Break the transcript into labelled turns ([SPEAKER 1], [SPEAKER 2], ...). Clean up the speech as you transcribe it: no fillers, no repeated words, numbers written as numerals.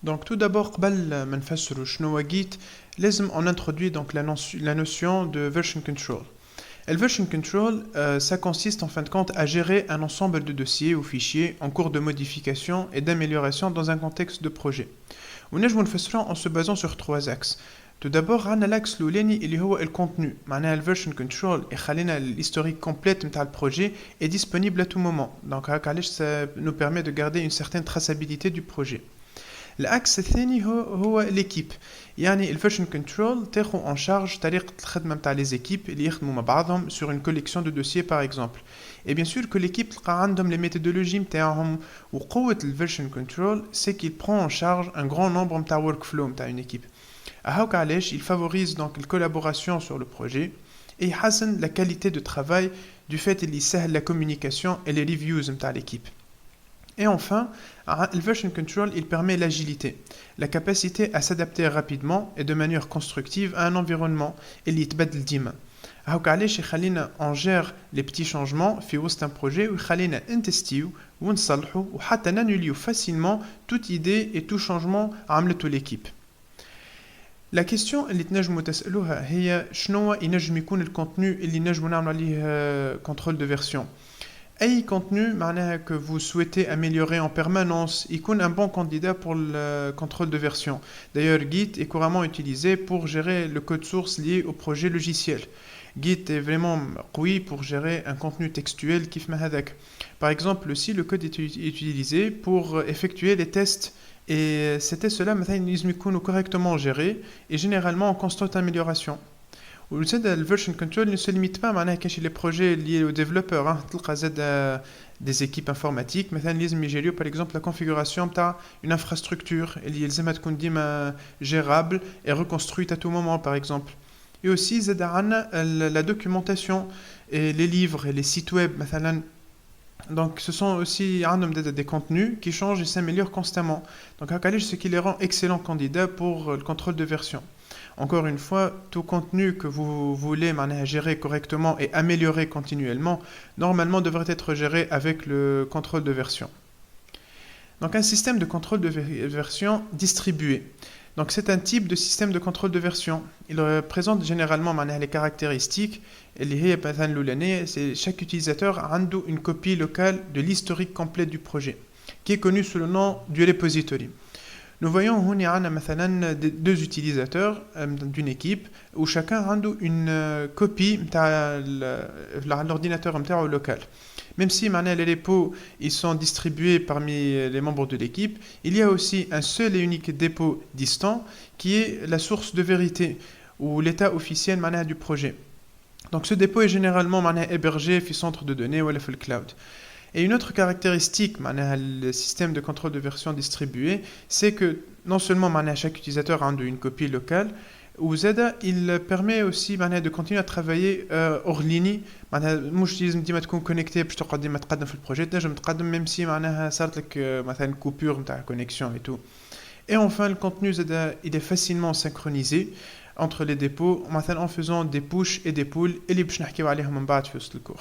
[SPEAKER 1] Donc tout d'abord, قبل ما نفسروا شنو هو Git, لازم on introduit donc la notion de version control. Et le version control, ça consiste en fin de compte à gérer un ensemble de dossiers ou fichiers en cours de modification et d'amélioration dans un contexte de projet. ونجموا نفسروا en se basant sur trois axes. Tout d'abord, عندنا l'axe الأولاني اللي هو الcontenu. معناها le version control يخلينا l'historique complète نتاع le projet est disponible à tout moment. Donc هكا علاش ça nous permet de garder une certaine traçabilité du projet. العكس الثاني هو l'équipe. يعني الفيرجن كنترول تاخذ en charge طريقة الخدمة متاع les équipes اللي يخدموا مع بعضهم sur une collection de dossiers par exemple. Et bien sûr que l'équipe تلقى عندهم les méthodologies متاعهم وقوة الفيرجن كنترول c'est qu'il prend en charge un grand nombre متاع workflow متاع une équipe. هاكا علاش il favorise donc la collaboration sur le projet et يحسن la qualité de travail du fait qu'il يسهل la communication et les reviews متاع l'équipe. Et enfin, le version control, il permet l'agilité, la capacité à s'adapter rapidement et de manière constructive à un environnement اللي يتبدل ديما. هاكا علاش يخلينا on gère les petits changements في وسط un projet ويخلينا نتستيو ونصلحوا وحتى نانوليو facilement toute idée et tout changement عملته l'équipe. La question اللي تنجموا تسألوها هي شنو ينجم يكون الكونتنو اللي نجموا نعملوا عليه contrôle de version. أي contenu معناها que vous souhaitez améliorer en permanence يكون un bon candidat pour le contrôle de version. D'ailleurs, Git est couramment utilisé pour gérer le code source lié au projet logiciel. Git est vraiment قوي pour gérer un contenu textuel كيف ما هذاك. Par exemple, aussi le code est utilisé pour effectuer les tests et ces tests-là مثلا لازم يكونوا correctement gérés et généralement en constante amélioration. Le version control ne se limite pas à les projets liés aux développeurs. Des équipes informatiques, مثلا لازم يجيروا par exemple la configuration d'une infrastructure اللي يلزمها تكون ديما gérable et reconstruite à tout moment par exemple. Et aussi زاد عندنا la documentation et les livres et les sites web مثلا. Donc ce sont aussi des contenus qui changent et s'améliorent constamment. Donc ce qui les rend excellents candidats pour le contrôle de version. Encore une fois, tout contenu que vous voulez gérer correctement et améliorer continuellement, normalement devrait être géré avec le contrôle de version. Donc un système de contrôle de version distribué. Donc c'est un type de système de contrôle de version. Il présente généralement les caractéristiques. C'est chaque utilisateur a une copie locale de l'historique complet du projet, qui est connu sous le nom du repository. Nous voyons ici deux utilisateurs d'une équipe où chacun a une copie de l'ordinateur local. Même si les repos ils sont distribués parmi les membres de l'équipe, il y a aussi un seul et unique dépôt distant qui est la source de vérité ou l'état officiel du projet. Donc ce dépôt est généralement hébergé dans le centre de données ou dans le cloud. Et une autre caractéristique le système de contrôle de version distribué, c'est que non seulement chaque utilisateur a une copie locale, il permet aussi de continuer à travailler hors ligne. مش لازم ديما تكون connecté باش تقعد ديما تقدم في البروجي، تنجم تقدم même si صارت لك مثلا coupure نتاع connexion et tout. Et enfin le contenu il est facilement synchronisé entre les dépôts en faisant des push et des pulls اللي باش نحكيو عليهم من بعد في وسط الكور.